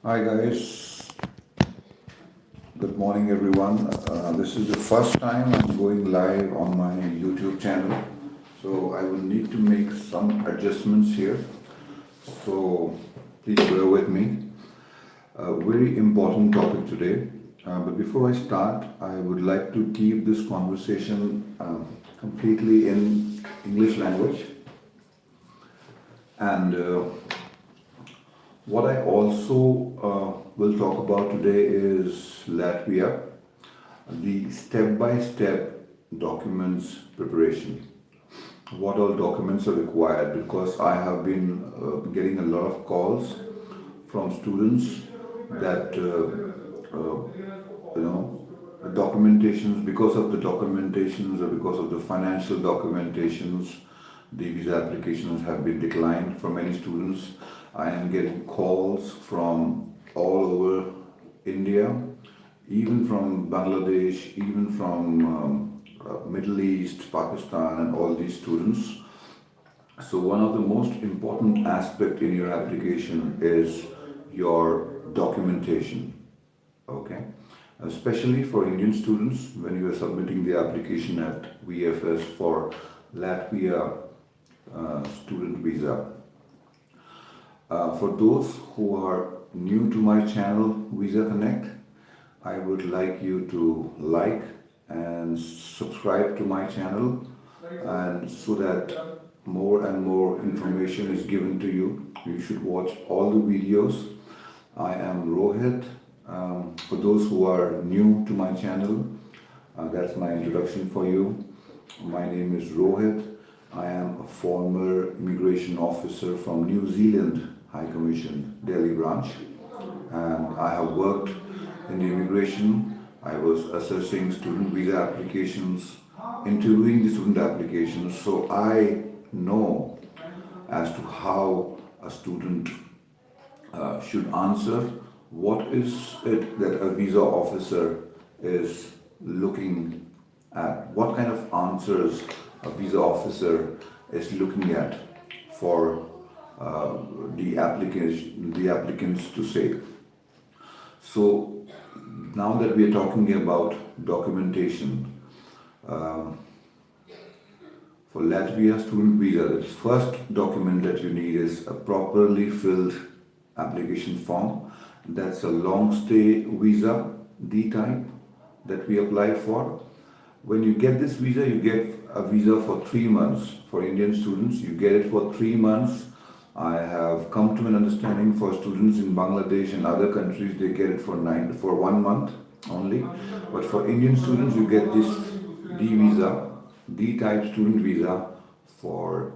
Hi guys, good morning everyone. This is the first time I'm going live on my YouTube channel, so I will need to make some adjustments here. So please bear with me. A very important topic today. But before I start, I would like to keep this conversation completely in English language. And what I also will talk about today is Latvia, the step-by-step documents preparation. What all documents are required, because I have been getting a lot of calls from students that the documentations, because of the documentations or because of the financial documentations, the visa applications have been declined for many students. I am getting calls from all over India, even from Bangladesh, even from Middle East, Pakistan, and all these students. So one of the most important aspect in your application is your documentation. Okay, especially for Indian students, when you are submitting the application at VFS for Latvia student visa. For those who are new to my channel Visa Connect, I would like you to like and subscribe to my channel, and so that more and more information is given to you. You should watch all the videos. I am Rohit. For those who are new to my channel, that's my introduction for you. My name is Rohit. I am a former immigration officer from New Zealand High Commission, Delhi branch, and I have worked in the immigration. I was assessing student visa applications, interviewing the student applications, so I know as to how a student should answer, what is it that a visa officer is looking at, what kind of answers a visa officer is looking at for the applicants to say. So now that we are talking about documentation, for Latvia student visa, the first document that you need is a properly filled application form. That's a long stay visa, D type, that we apply for. When you get this visa, you get a visa for 3 months. For Indian students, you get it for 3 months. I have come to an understanding for students in Bangladesh and other countries, they get it for 1 month only. But for Indian students, you get this D visa, D type student visa for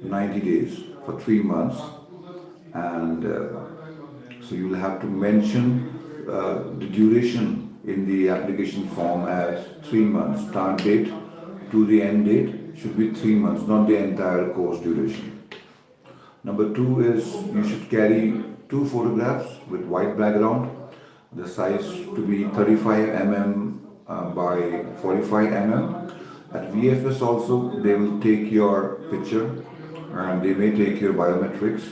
90 days, for 3 months. And so you will have to mention the duration in the application form as 3 months. Start date to the end date should be 3 months, not the entire course duration. Number 2 is you should carry 2 photographs with white background, the size to be 35 mm by 45 mm. At VFS also, they will take your picture and they may take your biometrics,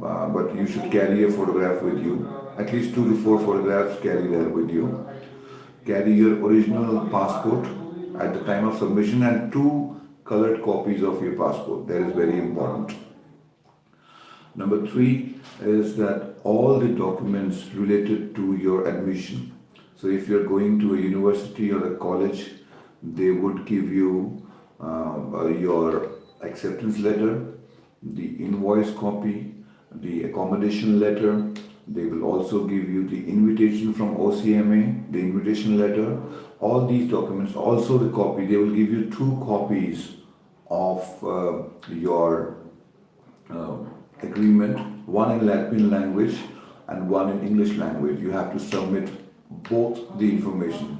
but you should carry a photograph with you. At least 2 to 4 photographs carry there with you. Carry your original passport at the time of submission and 2 colored copies of your passport. That is very important. Number 3 is that all the documents related to your admission. So if you're going to a university or a college, they would give you your acceptance letter, the invoice copy, the accommodation letter. They will also give you the invitation from OCMA, the invitation letter. All these documents, also the copy, they will give you 2 copies of your agreement, one in Latvian language and one in English language. You have to submit both the information.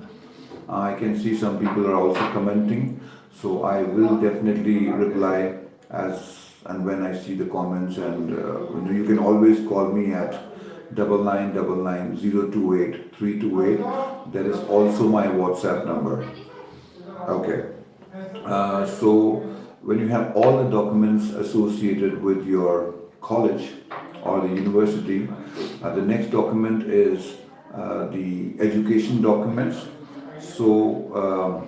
I can see some people are also commenting, so I will definitely reply as and when I see the comments, and you can always call me at 9999028328. That is also my WhatsApp number. Okay. So when you have all the documents associated with your college, or the university. The next document is the education documents. So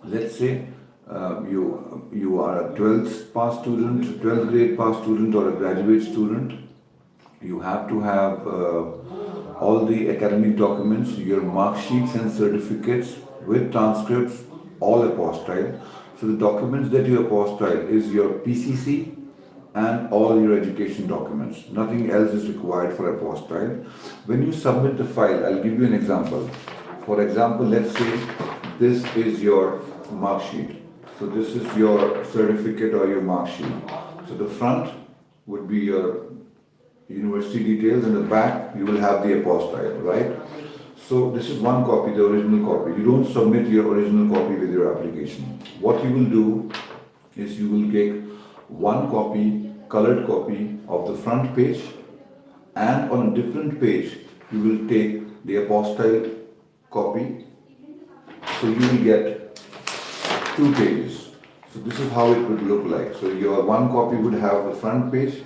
let's say you are a 12th pass student, 12th grade pass student, or a graduate student. You have to have all the academic documents, your mark sheets and certificates with transcripts, all apostille. So the documents that you apostille is your PCC and all your education documents. Nothing else is required for apostille. When you submit the file, I'll give you an example. For example, let's say this is your mark sheet. So this is your certificate or your mark sheet. So the front would be your university details, and the back you will have the apostille, right? So this is one copy, the original copy. You don't submit your original copy with your application. What you will do is you will take one copy, colored copy of the front page, and on a different page you will take the apostille copy. So you will get two pages. So this is how it would look like. So your one copy would have the front page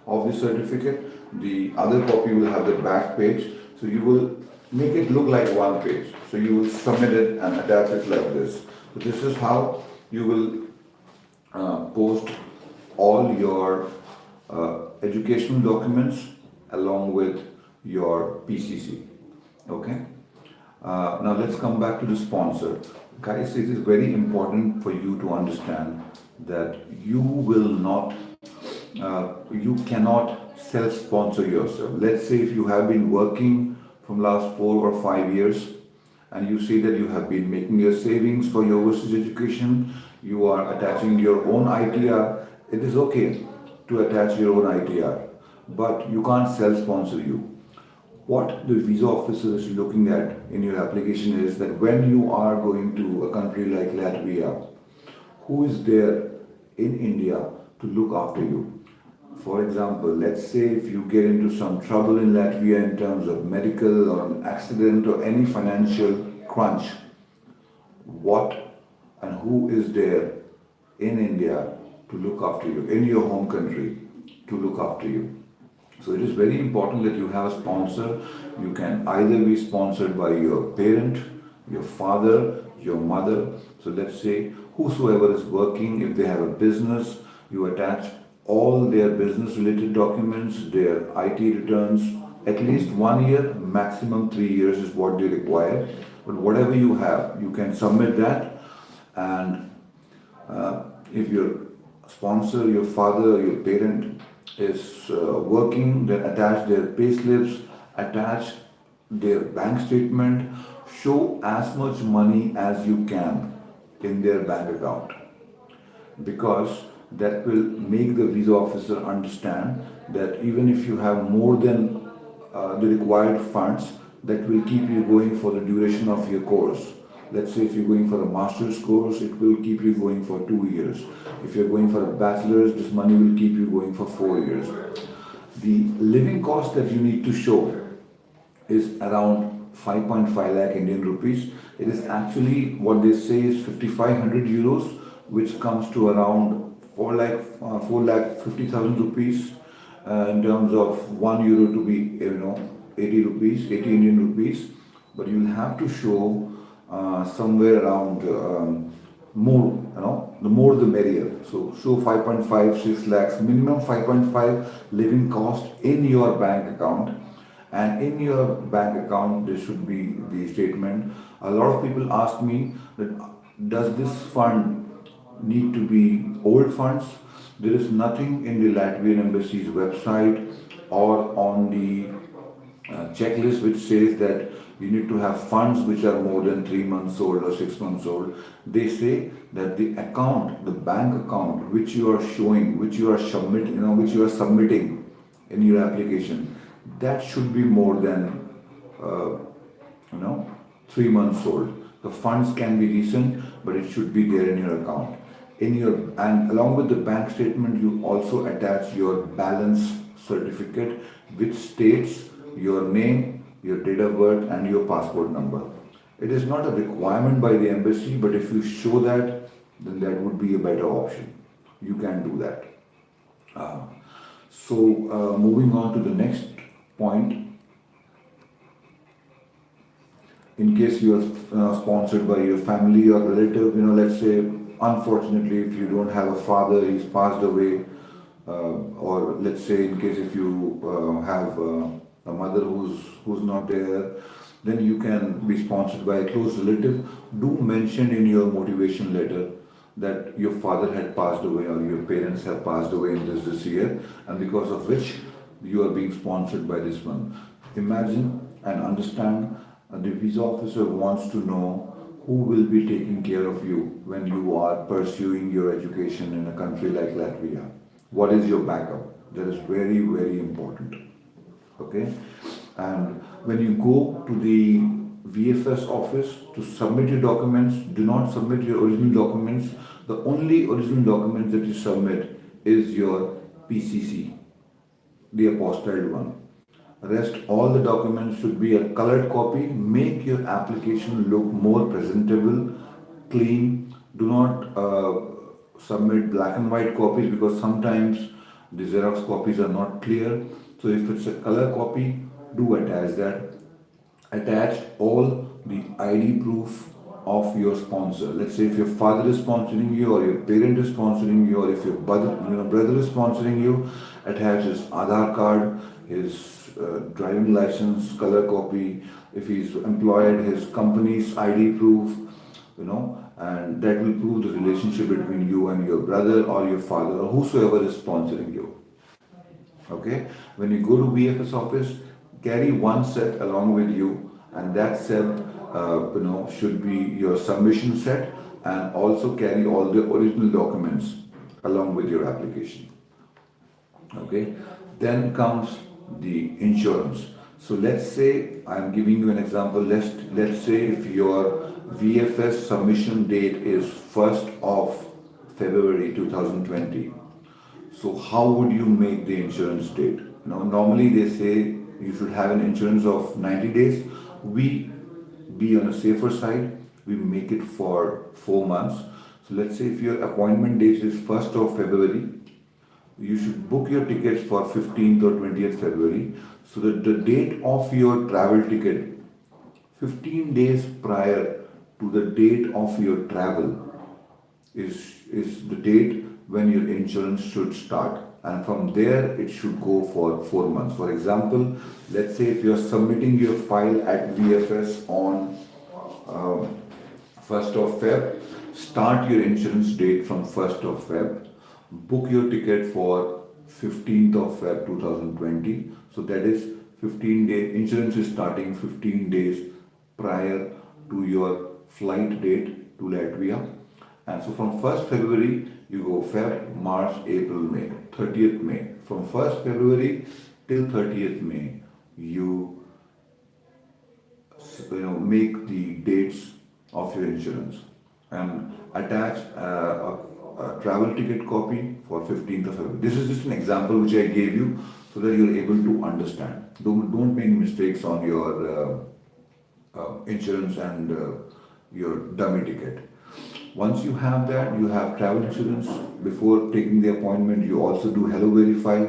of the certificate, the other copy will have the back page. So you will make it look like one page. So you will submit it and attach it like this. So this is how you will post all your educational documents along with your PCC. Okay. Now let's come back to the sponsor. Guys, it is very important for you to understand that you cannot self-sponsor yourself. Let's say if you have been working from last 4 or 5 years and you see that you have been making your savings for your overseas education, you are attaching your own ITR, it is okay to attach your own ITR, but you can't self-sponsor you. What the visa officer is looking at in your application is that when you are going to a country like Latvia, who is there in India to look after you? For example, let's say if you get into some trouble in Latvia in terms of medical or an accident or any financial crunch, what and who is there in India to look after you, in your home country to look after you? So it is very important that you have a sponsor. You can either be sponsored by your parent, your father, your mother. So let's say whosoever is working, if they have a business, you attach all their business related documents, their IT returns, at least 1 year, maximum 3 years is what they require. But whatever you have, you can submit that. And if your sponsor, your father, your parent is working, then attach their pay slips, attach their bank statement, show as much money as you can in their bank account, because that will make the visa officer understand that even if you have more than the required funds, that will keep you going for the duration of your course. Let's say if you're going for a master's course, it will keep you going for 2 years. If you're going for a bachelor's, this money will keep you going for 4 years. The living cost that you need to show is around 5.5 lakh Indian rupees. It is actually what they say is 5,500 euros, which comes to around 4 lakh 50,000 rupees in terms of 1 euro to be 80 rupees, 80 Indian rupees. But you'll have to show somewhere around more, the more the merrier. So show 5.5, 6 lakhs, minimum 5.5 living cost in your bank account. And in your bank account, there should be the statement. A lot of people ask me that does this fund need to be old funds? There is nothing in the Latvian Embassy's website or on the checklist which says that you need to have funds which are more than 3 months old or 6 months old. They say that the account, the bank account which you are showing, which you are submitting in your application, that should be more than 3 months old. The funds can be recent, but it should be there in your account. And along with the bank statement, you also attach your balance certificate, which states your name, your date of birth, and your passport number. It is not a requirement by the embassy, but if you show that, then that would be a better option. You can do that. So, moving on to the next point, in case you are sponsored by your family or relative, let's say, unfortunately, if you don't have a father, he's passed away, or let's say, in case if you have a mother who's not there, then you can be sponsored by a close relative. Do mention in your motivation letter that your father had passed away or your parents have passed away in this year, and because of which you are being sponsored by this one. Imagine and understand, the visa officer wants to know who will be taking care of you when you are pursuing your education in a country like Latvia. What is your backup? That is very, very important. Okay? And when you go to the VFS office to submit your documents, do not submit your original documents. The only original documents that you submit is your PCC, the apostilled one. Rest all the documents should be a colored copy. Make your application look more presentable, clean. Do not submit black and white copies because sometimes the Xerox copies are not clear. So if it's a color copy, do attach that. Attach all the ID proof of your sponsor. Let's say if your father is sponsoring you, or your parent is sponsoring you, or if your brother is sponsoring you, attach his Aadhaar card, his driving license, color copy. If he's employed, his company's ID proof, and that will prove the relationship between you and your brother or your father or whosoever is sponsoring you. Okay, when you go to VFS office, carry one set along with you, and that set, should be your submission set, and also carry all the original documents along with your application. Okay, then comes the insurance. So let's say I'm giving you an example. Let's say if your VFS submission date is 1st of February 2020. So how would you make the insurance date? Normally they say you should have an insurance of 90 days. We be on a safer side. We make it for 4 months. So let's say if your appointment date is 1st of February, you should book your tickets for 15th or 20th February, so that the date of your travel ticket, 15 days prior to the date of your travel, is the date when your insurance should start, and from there it should go for 4 months. For example, let's say if you are submitting your file at VFS on 1st of Feb, start your insurance date from 1st of Feb, book your ticket for 15th of Feb 2020. So that is 15 days, insurance is starting 15 days prior to your flight date to Latvia. And so from 1st February, you go Feb, March, April, May, 30th May. From 1st February till 30th May, you make the dates of your insurance and attach a travel ticket copy for 15th of February. This is just an example which I gave you so that you're able to understand. Don't make mistakes on your insurance and your dummy ticket. Once you have that, you have travel insurance. Before taking the appointment, you also do Hello Verify.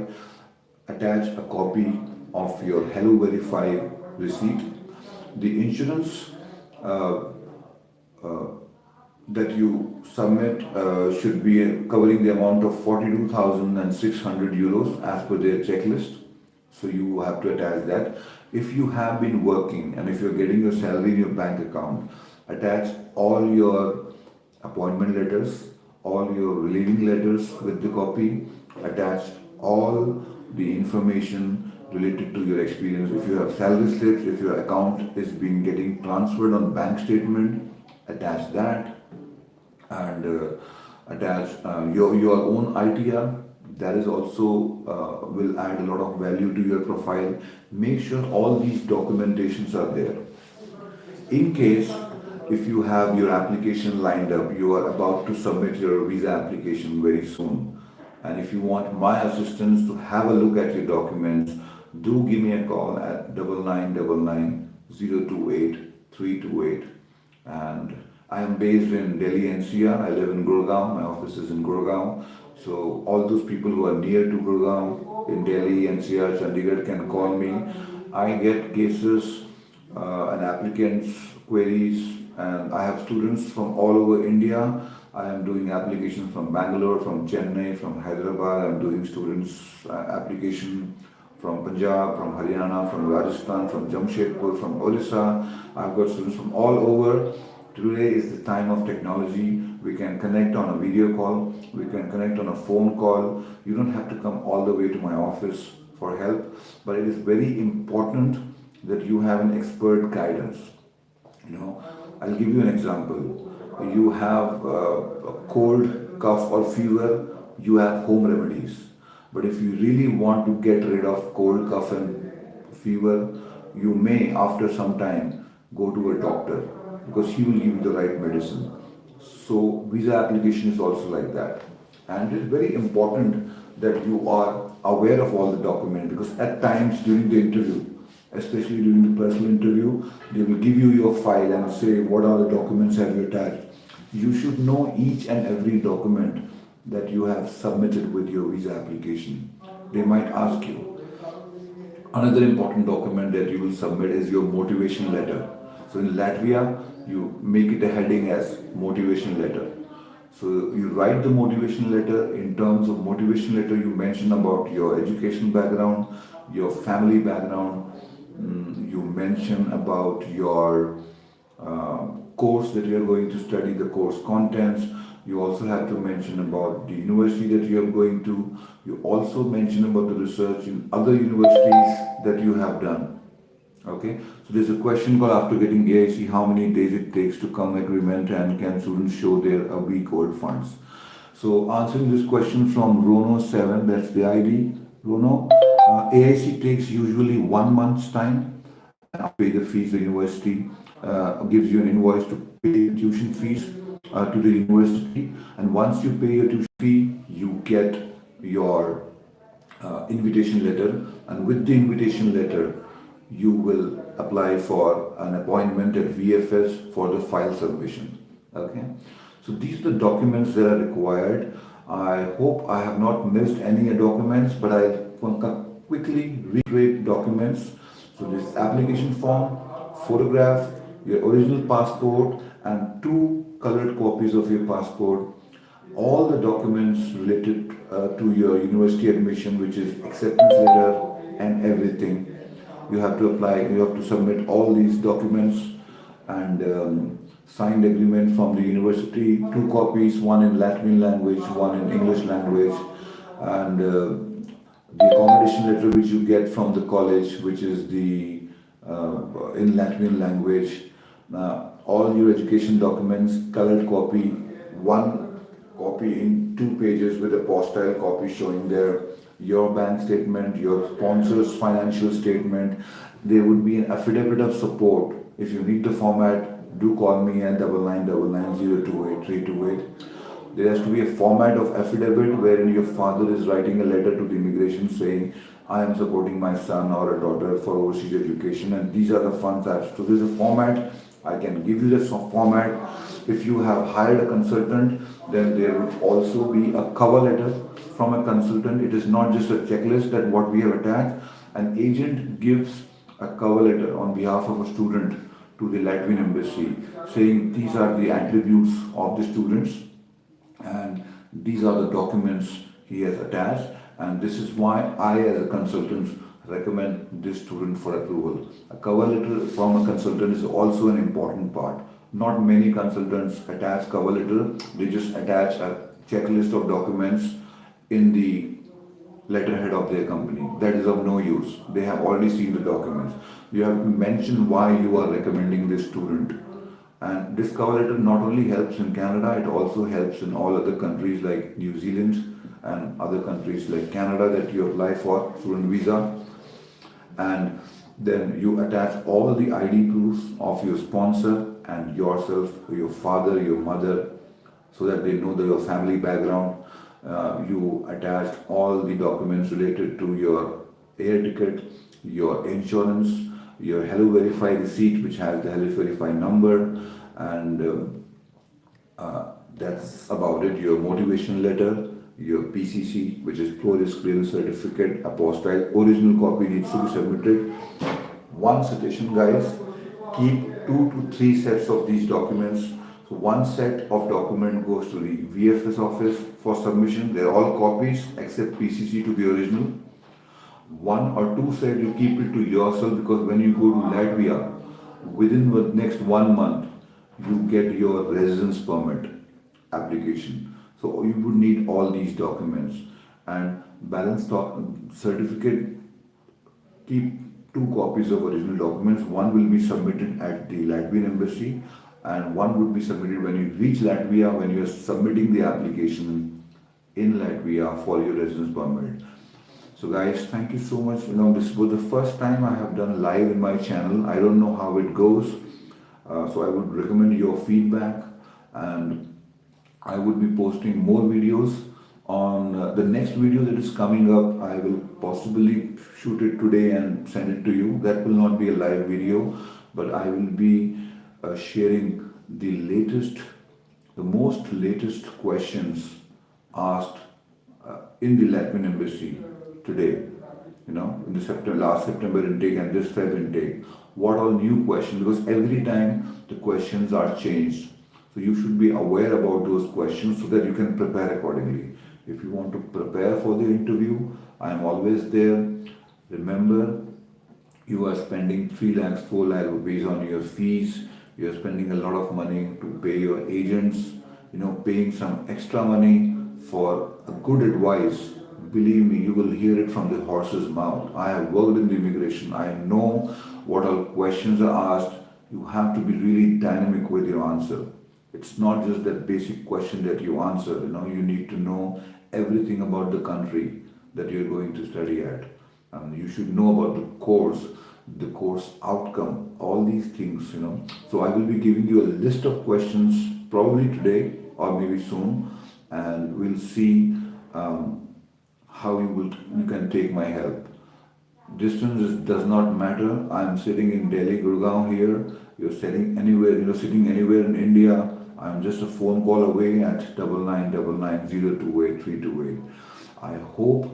Attach a copy of your Hello Verify receipt. The insurance that you submit should be covering the amount of 42,600 euros as per their checklist. So you have to attach that. If you have been working and if you're getting your salary in your bank account, attach all your appointment letters, all your relieving letters with the copy, attach all the information related to your experience. If you have salary slips, if your account is being getting transferred on bank statement, attach that, and attach your own ITR. That is also will add a lot of value to your profile. Make sure all these documentations are there. In case if you have your application lined up, you are about to submit your visa application very soon, and if you want my assistance to have a look at your documents, do give me a call at 9999 028 328. And I am based in Delhi NCR. I live in Gurgaon. My office is in Gurgaon. So all those people who are near to Gurgaon, in Delhi, NCR, Chandigarh can call me. I get cases and applicants queries, and I have students from all over India. I am doing applications from Bangalore, from Chennai, from Hyderabad. I am doing students application from Punjab, from Haryana, from Rajasthan, from Jamshedpur, from Orissa. I've got students from all over. Today is the time of technology. We can connect on a video call, we can connect on a phone call. You don't have to come all the way to my office for help, but it is very important that you have an expert guidance. I'll give you an example. You have a cold, cough, or fever, you have home remedies. But if you really want to get rid of cold, cough, and fever, you may, after some time, go to a doctor because he will give you the right medicine. So, visa application is also like that. And it's very important that you are aware of all the documents because at times during the interview, especially during the personal interview, they will give you your file and say what are the documents have you attached. You should know each and every document that you have submitted with your visa application. They might ask you. Another important document that you will submit is your motivation letter. So in Latvia, you make it a heading as motivation letter. So you write the motivation letter. In terms of motivation letter, you mention about your education background, your family background. You mention about your course that you are going to study, the course contents. You also have to mention about the university that you are going to. You also mention about the research in other universities that you have done. Okay, so there's a question called after getting AIC, how many days it takes to come agreement and can students show their a week old funds? So answering this question from Rono 7, that's the ID. Rono, AIC takes usually 1 month's time and pay the fees. The university gives you an invoice to pay tuition fees to the university, and once you pay your tuition fee, you get your invitation letter, and with the invitation letter, you will apply for an appointment at VFS for the file submission. Okay, so these are the documents that are required. I hope I have not missed any documents, but I will quickly reiterate documents. So this application form, photograph, your original passport, and 2 colored copies of your passport. All the documents related to your university admission, which is acceptance letter and everything. You have to apply, you have to submit all these documents and signed agreement from the university, 2 copies, one in Latvian language, one in English language, and the accommodation letter which you get from the college, which is the in Latvian language. All your education documents, colored copy, 1 copy in 2 pages with a postal copy showing there your bank statement, your sponsor's financial statement. There would be an affidavit of support. If you need the format, do call me at 9999028328. There has to be a format of affidavit wherein your father is writing a letter to the immigration saying, I am supporting my son or a daughter for overseas education and these are the funds. So there's a format. I can give you this format. If you have hired a consultant, then there would also be a cover letter from a consultant. It is not just a checklist that what we have attached. An agent gives a cover letter on behalf of a student to the Latvian embassy saying these are the attributes of the students and these are the documents he has attached, and this is why I as a consultant recommend this student for approval. A cover letter from a consultant is also an important part. Not many consultants attach cover letter, they just attach a checklist of documents in the letterhead of their company. That is of no use. They have already seen the documents. You have to mention why you are recommending this student. And this cover letter not only helps in Canada, it also helps in all other countries like New Zealand and other countries like Canada that you apply for student visa. And then you attach all the ID proofs of your sponsor and yourself, your father, your mother, so that they know your family background. You attach all the documents related to your air ticket, your insurance, your Hello Verify receipt, which has the Hello Verify number, and that's about it. Your motivation letter, your PCC, which is Police Clearance Certificate, apostille, original copy needs to be submitted. One suggestion, guys, keep 2 to 3 sets of these documents. So one set of document goes to the VFS office for submission. They're all copies except PCC to the original. 1 or 2 set you keep it to yourself, because when you go to Latvia, within the next 1 month, you get your residence permit application. So you would need all these documents, and balance certificate, keep 2 copies of original documents. One will be submitted at the Latvian embassy, and one would be submitted when you reach Latvia, when you are submitting the application in Latvia for your residence permit. So guys, thank you so much. This was the first time I have done live in my channel. I don't know how it goes. So I would recommend your feedback, and I would be posting more videos. On the next video that is coming up, I will possibly shoot it today and send it to you. That will not be a live video, but I will be sharing the most latest questions asked in the Latvian embassy today. In the last September intake and this Feb intake. What all new questions? Because every time the questions are changed. So you should be aware about those questions so that you can prepare accordingly. If you want to prepare for the interview, I am always there. Remember, you are spending 3 lakhs, 4 lakh rupees on your fees. You are spending a lot of money to pay your agents, paying some extra money for a good advice. Believe me, you will hear it from the horse's mouth. I have worked in the immigration. I know what all questions are asked. You have to be really dynamic with your answer. It's not just that basic question that you answer. You need to know everything about the country that you're going to study at. You should know about the course outcome, all these things. So I will be giving you a list of questions probably today or maybe soon, and we'll see how you can take my help. Distance does not matter. I'm sitting in Delhi, Gurgaon here. You're sitting anywhere. Sitting anywhere in India. I'm just a phone call away at 9999028328. I hope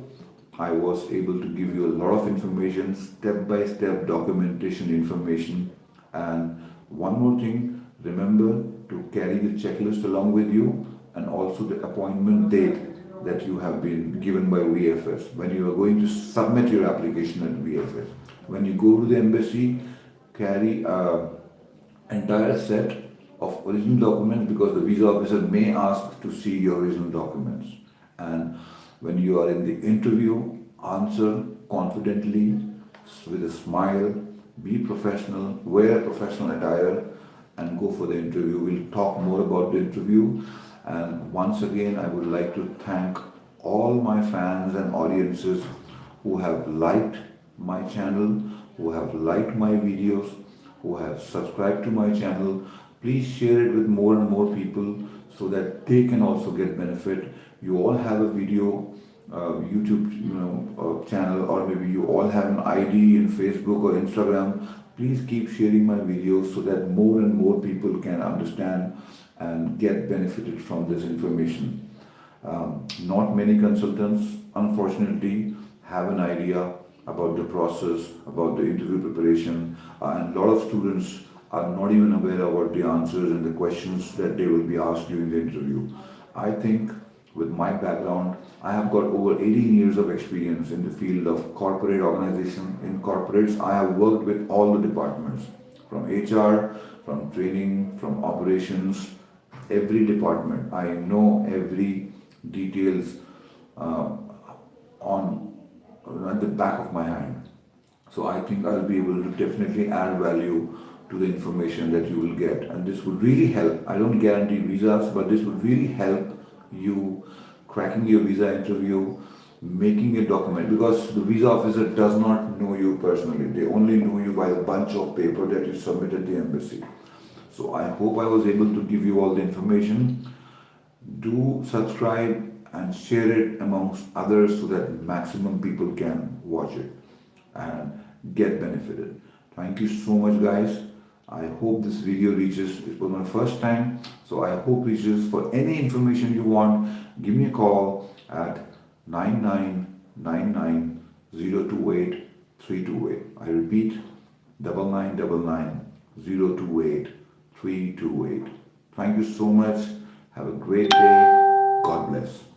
I was able to give you a lot of information, step-by-step documentation information. And one more thing, remember to carry the checklist along with you, and also the appointment date that you have been given by VFS when you are going to submit your application at VFS. When you go to the embassy, carry an entire set of original documents, because the visa officer may ask to see your original documents. And when you are in the interview, answer confidently with a smile, be professional, wear professional attire, and go for the interview. We'll talk more about the interview. And once again, I would like to thank all my fans and audiences who have liked my channel, who have liked my videos, who have subscribed to my channel. Please share it with more and more people so that they can also get benefit. You all have a video YouTube channel, or maybe you all have an ID in Facebook or Instagram. Please keep sharing my videos so that more and more people can understand and get benefited from this information. Not many consultants, unfortunately, have an idea about the process, about the interview preparation, and a lot of students are not even aware about the answers and the questions that they will be asked during the interview. I think with my background, I have got over 18 years of experience in the field of corporate organization. In corporates, I have worked with all the departments, from HR, from training, from operations, every department. I know every details at the back of my hand. So I think I'll be able to definitely add value to the information that you will get, and this would really help. I don't guarantee visas, but this would really help you cracking your visa interview, making a document, because the visa officer does not know you personally. They only know you by the bunch of paper that you submit at the embassy. So I hope I was able to give you all the information. Do subscribe and share it amongst others so that maximum people can watch it and get benefited. Thank you so much, guys. I hope this video reaches. It was my first time, so I hope reaches. For any information you want, give me a call, at 9999028328. I repeat, 9999028328. Thank you so much. Have a great day. God bless.